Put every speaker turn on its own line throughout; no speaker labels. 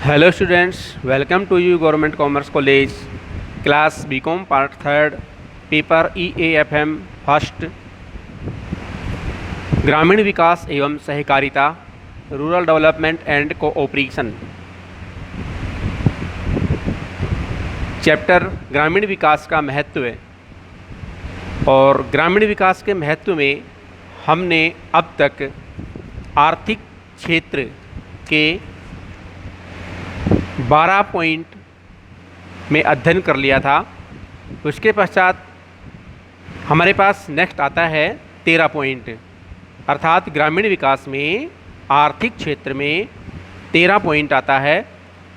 Hello students, welcome to you government commerce college class BCom part third paper EAFM first ग्रामीण विकास एवं सहकारिता rural development and cooperation. Chapter ग्रामीण विकास का महत्व और ग्रामीण विकास के महत्व में हमने अब तक आर्थिक क्षेत्र के 12 पॉइंट में अध्ययन कर लिया था। उसके पश्चात हमारे पास नेक्स्ट आता है 13 पॉइंट, अर्थात ग्रामीण विकास में आर्थिक क्षेत्र में 13 पॉइंट आता है,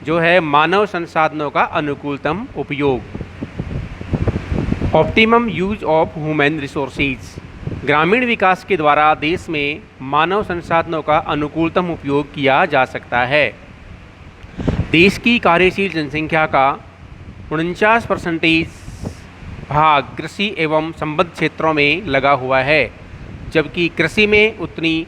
जो है मानव संसाधनों का अनुकूलतम उपयोग, optimum use of human resources. ग्रामीण विकास के द्वारा देश में मानव संसाधनों का अनुकूलतम उपयोग किया जा सकता है। देश की कार्यशील जनसंख्या का 49% भाग कृषि एवं संबद्ध क्षेत्रों में लगा हुआ है, जबकि कृषि में उतनी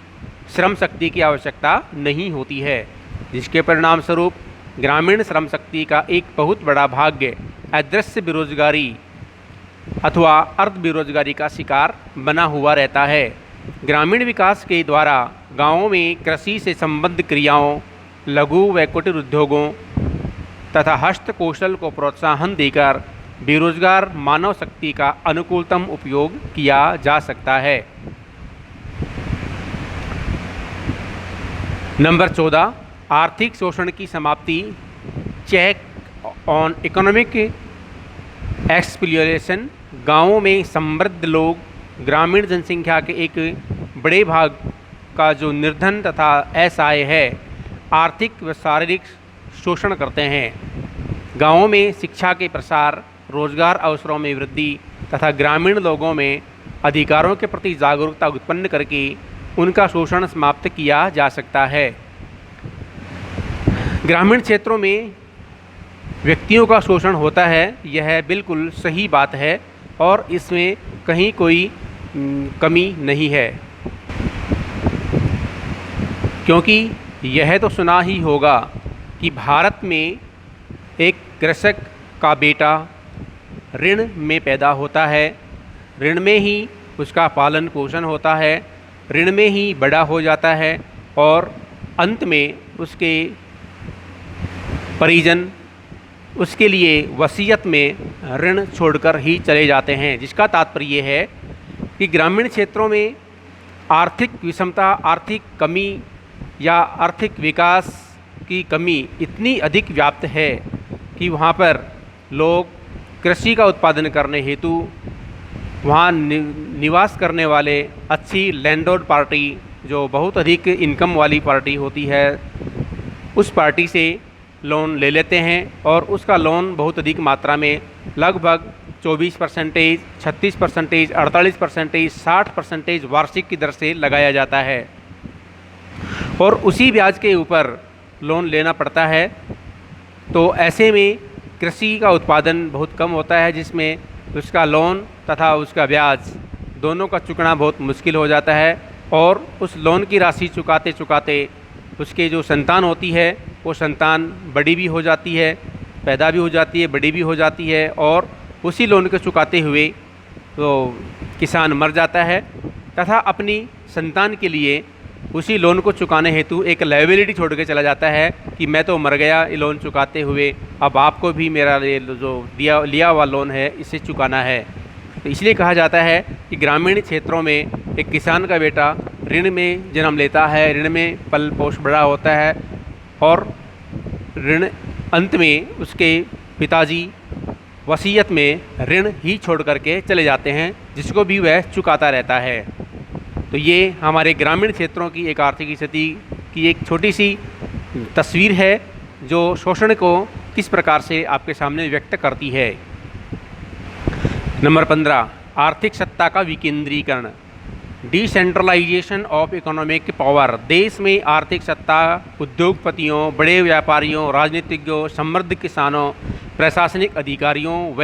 श्रम शक्ति की आवश्यकता नहीं होती है, जिसके परिणाम स्वरूप ग्रामीण श्रम शक्ति का एक बहुत बड़ा भाग अदृश्य बेरोजगारी अथवा अर्ध बेरोजगारी का शिकार बना हुआ रहता है। ग्रामीण विकास के द्वारा गांवों में कृषि से संबद्ध क्रियाओं, लघु व कुटीर उद्योगों तथा हस्त कौशल को प्रोत्साहन देकर बेरोजगार मानव शक्ति का अनुकूलतम उपयोग किया जा सकता है। नंबर 14, आर्थिक शोषण की समाप्ति, चेक ऑन इकोनॉमिक एक्सप्लॉयटेशन। गांवों में समृद्ध लोग ग्रामीण जनसंख्या के एक बड़े भाग का जो निर्धन तथा असहाय है, आर्थिक व शारीरिक शोषण करते हैं। गांवों में शिक्षा के प्रसार, रोजगार अवसरों में वृद्धि तथा ग्रामीण लोगों में अधिकारों के प्रति जागरूकता उत्पन्न करके उनका शोषण समाप्त किया जा सकता है। ग्रामीण क्षेत्रों में व्यक्तियों का शोषण होता है, यह बिल्कुल सही बात है और इसमें कहीं कोई कमी नहीं है, क्योंकि यह तो सुना ही होगा कि भारत में एक कृषक का बेटा ऋण में पैदा होता है, ऋण में ही उसका पालन पोषण होता है, ऋण में ही बड़ा हो जाता है और अंत में उसके परिजन उसके लिए वसीयत में ऋण छोड़कर ही चले जाते हैं, जिसका तात्पर्य है कि ग्रामीण क्षेत्रों में आर्थिक विषमता, आर्थिक कमी या आर्थिक विकास की कमी इतनी अधिक व्याप्त है कि वहाँ पर लोग कृषि का उत्पादन करने हेतु वहाँ निवास करने वाले अच्छी लैंडलॉर्ड पार्टी, जो बहुत अधिक इनकम वाली पार्टी होती है, उस पार्टी से लोन ले लेते हैं और उसका लोन बहुत अधिक मात्रा में लगभग 24%, 36%, 48%, 60% वार्षिक की दर से लगाया जाता है और उसी ब्याज के ऊपर लोन लेना पड़ता है। तो ऐसे में कृषि का उत्पादन बहुत कम होता है, जिसमें उसका लोन तथा उसका ब्याज दोनों का चुकाना बहुत मुश्किल हो जाता है और उस लोन की राशि चुकाते चुकाते उसके जो संतान होती है वो संतान बड़ी भी हो जाती है, पैदा भी हो जाती है, बड़ी भी हो जाती है और उसी लोन को चुकाते हुए तो किसान मर जाता है तथा अपनी संतान के लिए उसी लोन को चुकाने हेतु एक लायबिलिटी छोड़ के चला जाता है कि मैं तो मर गया ये लोन चुकाते हुए, अब आपको भी मेरा जो लिया हुआ लोन है इसे चुकाना है। तो इसलिए कहा जाता है कि ग्रामीण क्षेत्रों में एक किसान का बेटा ऋण में जन्म लेता है, ऋण में पल पोष बड़ा होता है और ऋण अंत में उसके पिताजी वसीयत में ऋण ही छोड़ करके चले जाते हैं, जिसको भी वह चुकाता रहता है। तो ये हमारे ग्रामीण क्षेत्रों की एक आर्थिक स्थिति की एक छोटी सी तस्वीर है, जो शोषण को किस प्रकार से आपके सामने व्यक्त करती है। नंबर 15, आर्थिक सत्ता का विकेंद्रीकरण, डिसेंट्रलाइजेशन ऑफ इकोनॉमिक पावर। देश में आर्थिक सत्ता उद्योगपतियों, बड़े व्यापारियों, राजनीतिज्ञों, समृद्ध किसानों, प्रशासनिक अधिकारियों व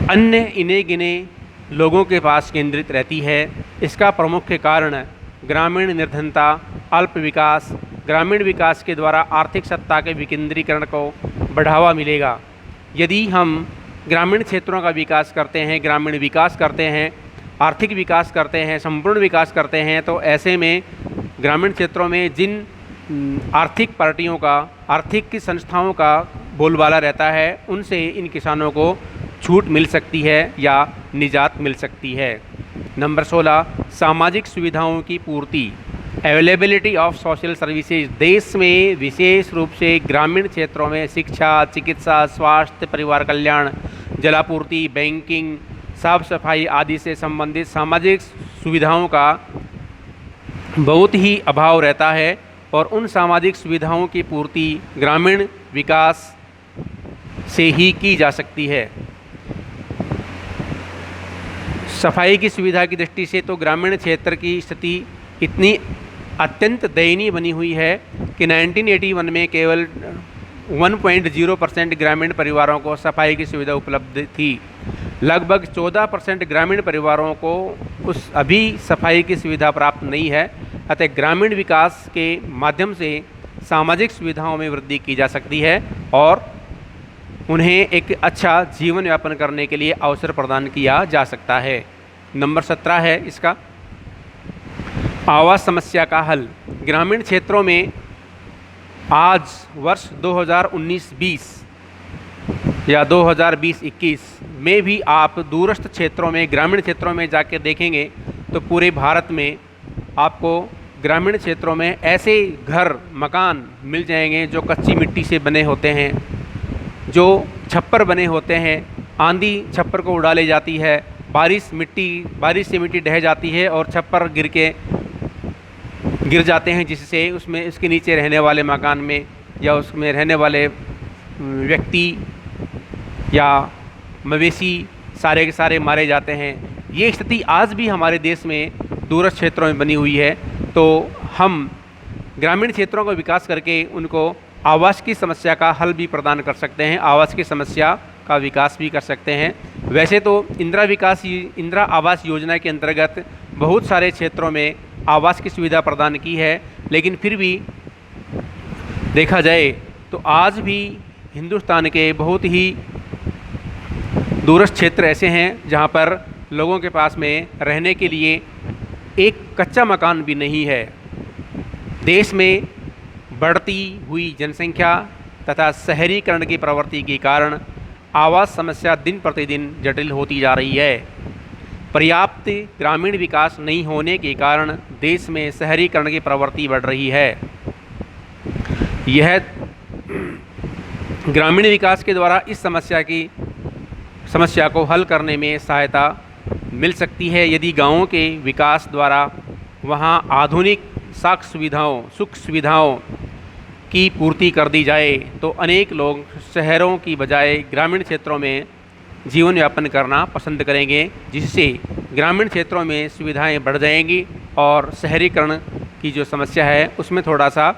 अन्य इन्हें गिने लोगों के पास केंद्रित रहती है। इसका प्रमुख कारण ग्रामीण निर्धनता, अल्प विकास, ग्रामीण विकास के द्वारा आर्थिक सत्ता के विकेंद्रीकरण को बढ़ावा मिलेगा। यदि हम ग्रामीण क्षेत्रों का विकास करते हैं, ग्रामीण विकास करते हैं, आर्थिक विकास करते हैं, संपूर्ण विकास करते हैं, तो ऐसे में ग्रामीण क्षेत्रों में जिन आर्थिक पार्टियों का, आर्थिक संस्थाओं का बोलबाला रहता है, उनसे इन किसानों को छूट मिल सकती है या निजात मिल सकती है। नंबर 16, सामाजिक सुविधाओं की पूर्ति, अवेलेबिलिटी ऑफ सोशल सर्विसेज। देश में विशेष रूप से ग्रामीण क्षेत्रों में शिक्षा, चिकित्सा, स्वास्थ्य, परिवार कल्याण, जलापूर्ति, बैंकिंग, साफ सफाई आदि से संबंधित सामाजिक सुविधाओं का बहुत ही अभाव रहता है और उन सामाजिक सुविधाओं की पूर्ति ग्रामीण विकास से ही की जा सकती है। सफाई की सुविधा की दृष्टि से तो ग्रामीण क्षेत्र की स्थिति इतनी अत्यंत दयनीय बनी हुई है कि 1981 में केवल 1.0% ग्रामीण परिवारों को सफाई की सुविधा उपलब्ध थी। लगभग 14% ग्रामीण परिवारों को उस अभी सफाई की सुविधा प्राप्त नहीं है। अतः ग्रामीण विकास के माध्यम से सामाजिक सुविधाओं में वृद्धि की जा सकती है और उन्हें एक अच्छा जीवन यापन करने के लिए अवसर प्रदान किया जा सकता है। नंबर 17 है इसका, आवास समस्या का हल। ग्रामीण क्षेत्रों में आज वर्ष 2019-20 या 2020-21 में भी आप दूरस्थ क्षेत्रों में, ग्रामीण क्षेत्रों में जाकर देखेंगे तो पूरे भारत में आपको ग्रामीण क्षेत्रों में ऐसे घर, मकान मिल जाएंगे जो कच्ची मिट्टी से बने होते हैं, जो छप्पर बने होते हैं। आंधी छप्पर को उड़ा ले जाती है, बारिश से मिट्टी ढह जाती है और छप्पर गिर जाते हैं, जिससे उसमें उसके नीचे रहने वाले मकान में या उसमें रहने वाले व्यक्ति या मवेशी सारे के सारे मारे जाते हैं। ये स्थिति आज भी हमारे देश में दूरस्थ क्षेत्रों में बनी हुई है। तो हम ग्रामीण क्षेत्रों का विकास करके उनको आवास की समस्या का हल भी प्रदान कर सकते हैं, आवास की समस्या का विकास भी कर सकते हैं। वैसे तो इंदिरा आवास योजना के अंतर्गत बहुत सारे क्षेत्रों में आवास की सुविधा प्रदान की है, लेकिन फिर भी देखा जाए तो आज भी हिंदुस्तान के बहुत ही दूरस्थ क्षेत्र ऐसे हैं जहां पर लोगों के पास में रहने के लिए एक कच्चा मकान भी नहीं है। देश में बढ़ती हुई जनसंख्या तथा शहरीकरण की प्रवृत्ति के कारण आवास समस्या दिन प्रतिदिन जटिल होती जा रही है। पर्याप्त ग्रामीण विकास नहीं होने के कारण देश में शहरीकरण की प्रवृत्ति बढ़ रही है। यह ग्रामीण विकास के द्वारा इस समस्या को हल करने में सहायता मिल सकती है यदि गांवों के विकास द्वारा वहां आधुनिक सुख सुविधाओं की पूर्ति कर दी जाए, तो अनेक लोग शहरों की बजाय ग्रामीण क्षेत्रों में जीवन यापन करना पसंद करेंगे, जिससे ग्रामीण क्षेत्रों में सुविधाएं बढ़ जाएंगी और शहरीकरण की जो समस्या है उसमें थोड़ा सा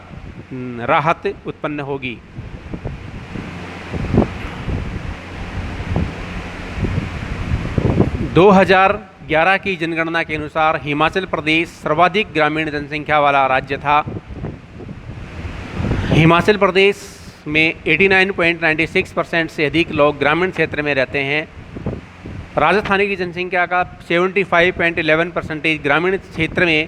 राहत उत्पन्न होगी। दो 2011 की जनगणना के अनुसार हिमाचल प्रदेश सर्वाधिक ग्रामीण जनसंख्या वाला राज्य था। हिमाचल प्रदेश में 89.96% से अधिक लोग ग्रामीण क्षेत्र में रहते हैं। राजस्थान की जनसंख्या का 75.11% ग्रामीण क्षेत्र में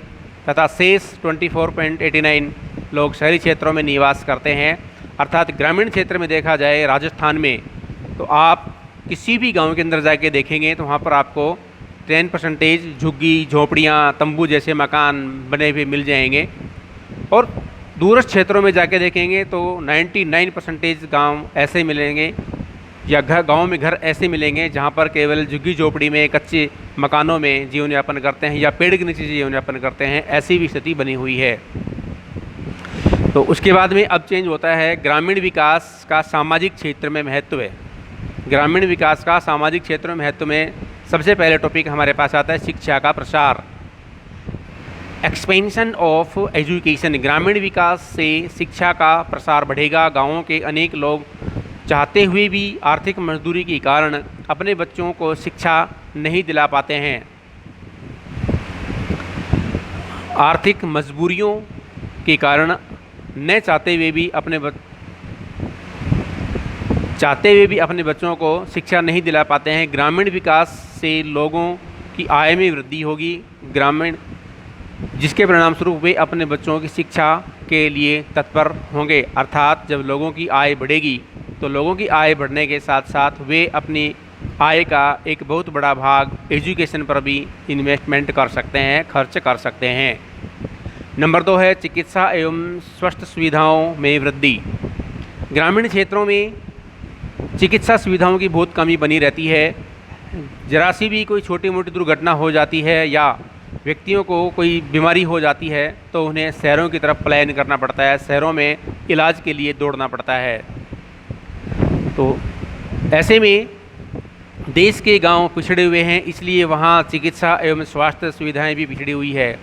तथा शेष 24.89 लोग शहरी क्षेत्रों में निवास करते हैं। अर्थात ग्रामीण क्षेत्र में देखा जाए राजस्थान में, तो आप किसी भी गांव के अंदर जाके देखेंगे तो वहाँ पर आपको 10% झुग्गी, झोपड़ियाँ, तंबू जैसे मकान बने हुए मिल जाएंगे। और दूरस्थ क्षेत्रों में जाके देखेंगे तो 99% गांव ऐसे मिलेंगे या गांव में घर ऐसे मिलेंगे जहां पर केवल झुग्गी झोपड़ी में, कच्चे मकानों में जीवन यापन करते हैं या पेड़ के नीचे जीवन यापन करते हैं। ऐसी भी स्थिति बनी हुई है। तो उसके बाद में अब चेंज होता है ग्रामीण विकास का सामाजिक क्षेत्र में महत्व है। ग्रामीण विकास का सामाजिक क्षेत्र में महत्व में सबसे पहले टॉपिक हमारे पास आता है शिक्षा का प्रसार, एक्सपेंशन ऑफ एजुकेशन। ग्रामीण विकास से शिक्षा का प्रसार बढ़ेगा। गाँवों के अनेक लोग चाहते हुए भी आर्थिक मजदूरी के कारण अपने बच्चों को शिक्षा नहीं दिला पाते हैं। आर्थिक मजबूरियों के कारण न चाहते हुए भी अपने बच्चों को शिक्षा नहीं दिला पाते हैं। ग्रामीण विकास से लोगों की आय में वृद्धि होगी, जिसके परिणाम स्वरूप वे अपने बच्चों की शिक्षा के लिए तत्पर होंगे। अर्थात जब लोगों की आय बढ़ेगी तो लोगों की आय बढ़ने के साथ साथ वे अपनी आय का एक बहुत बड़ा भाग एजुकेशन पर भी इन्वेस्टमेंट कर सकते हैं, खर्च कर सकते हैं। नंबर 2 है चिकित्सा एवं स्वास्थ्य सुविधाओं में वृद्धि। ग्रामीण क्षेत्रों में चिकित्सा सुविधाओं की बहुत कमी बनी रहती है। जरा सी भी कोई छोटी मोटी दुर्घटना हो जाती है या व्यक्तियों को कोई बीमारी हो जाती है तो उन्हें शहरों की तरफ पलायन करना पड़ता है, शहरों में इलाज के लिए दौड़ना पड़ता है। तो ऐसे में देश के गांव पिछड़े हुए हैं, इसलिए वहां चिकित्सा एवं स्वास्थ्य सुविधाएं भी पिछड़ी हुई है।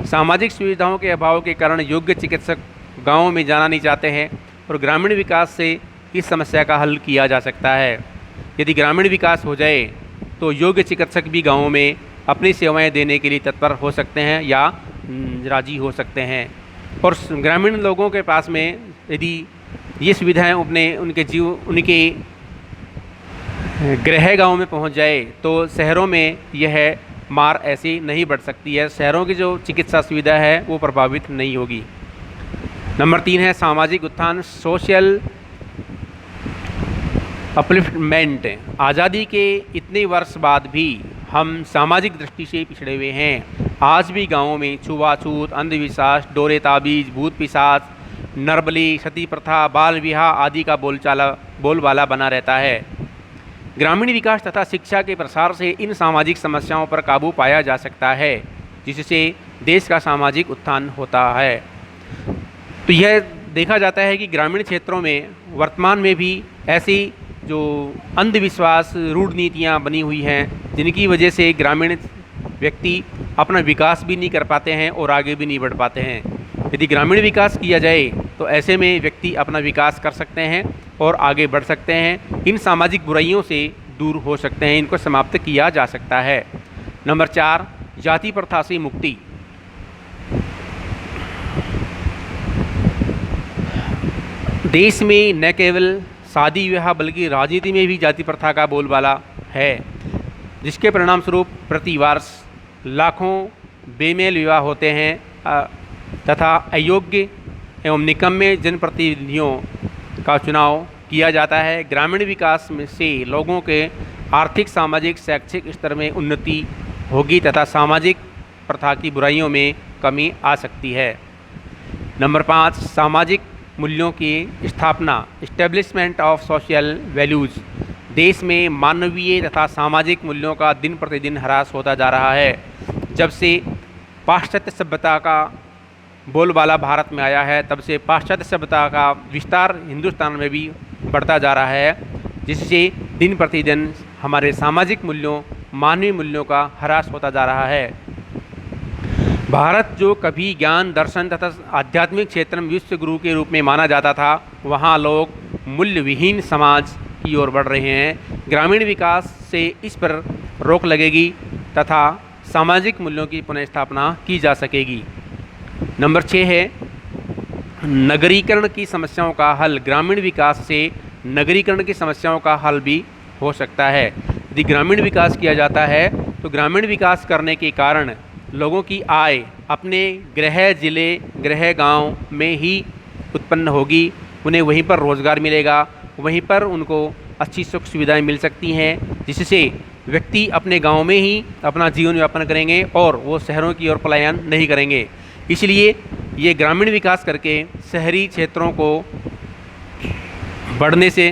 सामाजिक सुविधाओं के अभाव के कारण योग्य चिकित्सक गाँव में जाना नहीं चाहते हैं और ग्रामीण विकास से इस समस्या का हल किया जा सकता है। यदि ग्रामीण विकास हो जाए तो योग्य चिकित्सक भी गाँवों में अपनी सेवाएं देने के लिए तत्पर हो सकते हैं या राजी हो सकते हैं। और ग्रामीण लोगों के पास में यदि ये सुविधाएं उनके गृह गाँव में पहुंच जाए तो शहरों में यह मार ऐसी नहीं बढ़ सकती है, शहरों की जो चिकित्सा सुविधा है वो प्रभावित नहीं होगी। नंबर 3 है सामाजिक उत्थान, सोशल अपलिफ्टमेंट। आज़ादी के इतने वर्ष बाद भी हम सामाजिक दृष्टि से पिछड़े हुए हैं। आज भी गाँवों में छुआछूत, अंधविश्वास, डोरे ताबीज, भूत पिशाच, नरबली, सती प्रथा, बाल विवाह आदि का बोलबाला बना रहता है। ग्रामीण विकास तथा शिक्षा के प्रसार से इन सामाजिक समस्याओं पर काबू पाया जा सकता है, जिससे देश का सामाजिक उत्थान होता है। तो यह देखा जाता है कि ग्रामीण क्षेत्रों में वर्तमान में भी ऐसी जो अंधविश्वास, रूढ़ नीतियाँ बनी हुई हैं, जिनकी वजह से ग्रामीण व्यक्ति अपना विकास भी नहीं कर पाते हैं और आगे भी नहीं बढ़ पाते हैं। यदि ग्रामीण विकास किया जाए तो ऐसे में व्यक्ति अपना विकास कर सकते हैं और आगे बढ़ सकते हैं, इन सामाजिक बुराइयों से दूर हो सकते हैं, इनको समाप्त किया जा सकता है। नंबर 4 जाति प्रथा से मुक्ति। देश में न केवल शादी विवाह बल्कि राजनीति में भी जाति प्रथा का बोलबाला है, जिसके परिणाम स्वरूप प्रति वर्ष लाखों बेमेल विवाह होते हैं तथा अयोग्य एवं निकम्मे जनप्रतिनिधियों का चुनाव किया जाता है। ग्रामीण विकास में से लोगों के आर्थिक, सामाजिक, शैक्षिक स्तर में उन्नति होगी तथा सामाजिक प्रथा की बुराइयों में कमी आ सकती है। नंबर 5 सामाजिक मूल्यों की स्थापना, इस्टेब्लिशमेंट ऑफ सोशल वैल्यूज़। देश में मानवीय तथा सामाजिक मूल्यों का दिन प्रतिदिन ह्रास होता जा रहा है। जब से पाश्चात्य सभ्यता का बोलबाला भारत में आया है, तब से पाश्चात्य सभ्यता का विस्तार हिंदुस्तान में भी बढ़ता जा रहा है, जिससे दिन प्रतिदिन हमारे सामाजिक मूल्यों, मानवीय मूल्यों का ह्रास होता जा रहा है। भारत जो कभी ज्ञान, दर्शन तथा आध्यात्मिक क्षेत्र में विश्व गुरु के रूप में माना जाता था, वहाँ लोग मूल्य विहीन समाज की ओर बढ़ रहे हैं। ग्रामीण विकास से इस पर रोक लगेगी तथा सामाजिक मूल्यों की पुनर्स्थापना की जा सकेगी। नंबर 6 है नगरीकरण की समस्याओं का हल। ग्रामीण विकास से नगरीकरण की समस्याओं का हल भी हो सकता है। यदि ग्रामीण विकास किया जाता है तो ग्रामीण विकास करने के कारण लोगों की आय अपने गृह जिले, गृह गांव में ही उत्पन्न होगी, उन्हें वहीं पर रोज़गार मिलेगा, वहीं पर उनको अच्छी सुख सुविधाएं मिल सकती हैं, जिससे व्यक्ति अपने गांव में ही अपना जीवन यापन करेंगे और वो शहरों की ओर पलायन नहीं करेंगे। इसलिए ये ग्रामीण विकास करके शहरी क्षेत्रों को बढ़ने से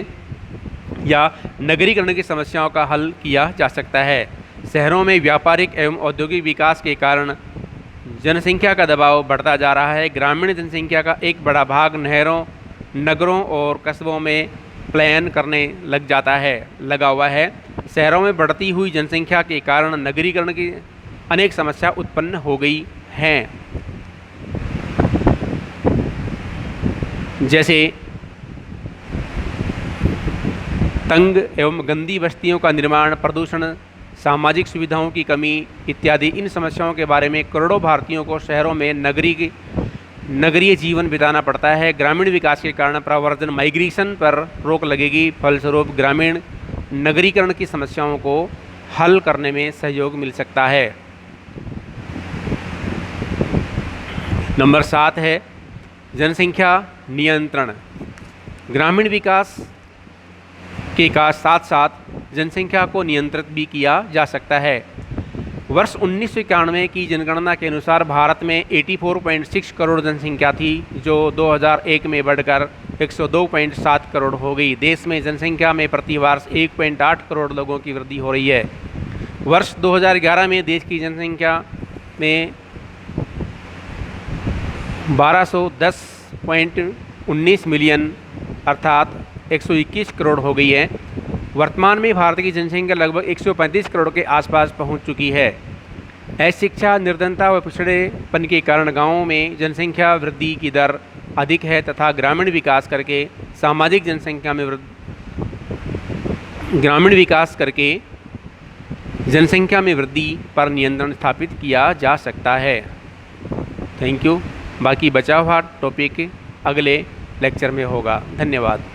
या नगरीकरण की समस्याओं का हल किया जा सकता है। शहरों में व्यापारिक एवं औद्योगिक विकास के कारण जनसंख्या का दबाव बढ़ता जा रहा है। ग्रामीण जनसंख्या का एक बड़ा भाग नगरों और कस्बों में पलायन करने लगा हुआ है। शहरों में बढ़ती हुई जनसंख्या के कारण नगरीकरण की अनेक समस्या उत्पन्न हो गई हैं, जैसे तंग एवं गंदी बस्तियों का निर्माण, प्रदूषण, सामाजिक सुविधाओं की कमी इत्यादि। इन समस्याओं के बारे में करोड़ों भारतीयों को शहरों में नगरीय जीवन बिताना पड़ता है। ग्रामीण विकास के कारण प्रव्रजन माइग्रेशन पर रोक लगेगी। फलस्वरूप ग्रामीण नगरीकरण की समस्याओं को हल करने में सहयोग मिल सकता है। नंबर 7 है जनसंख्या नियंत्रण। ग्रामीण विकास के साथ साथ जनसंख्या को नियंत्रित भी किया जा सकता है। वर्ष 1991 की जनगणना के अनुसार भारत में 84.6 करोड़ जनसंख्या थी, जो 2001 में बढ़कर 102.7 करोड़ हो गई। देश में जनसंख्या में प्रति वर्ष 1.8 करोड़ लोगों की वृद्धि हो रही है। वर्ष 2011 में देश की जनसंख्या में 1210.19 मिलियन अर्थात 121 करोड़ हो गई है। वर्तमान में भारत की जनसंख्या लगभग 135 करोड़ के आसपास पहुंच चुकी है। अशिक्षा, निर्धनता व पिछड़ेपन के कारण गांवों में जनसंख्या वृद्धि की दर अधिक है तथा ग्रामीण विकास करके जनसंख्या में वृद्धि पर नियंत्रण स्थापित किया जा सकता है। Thank you. बाकी बचा हुआ टॉपिक अगले लेक्चर में होगा। धन्यवाद।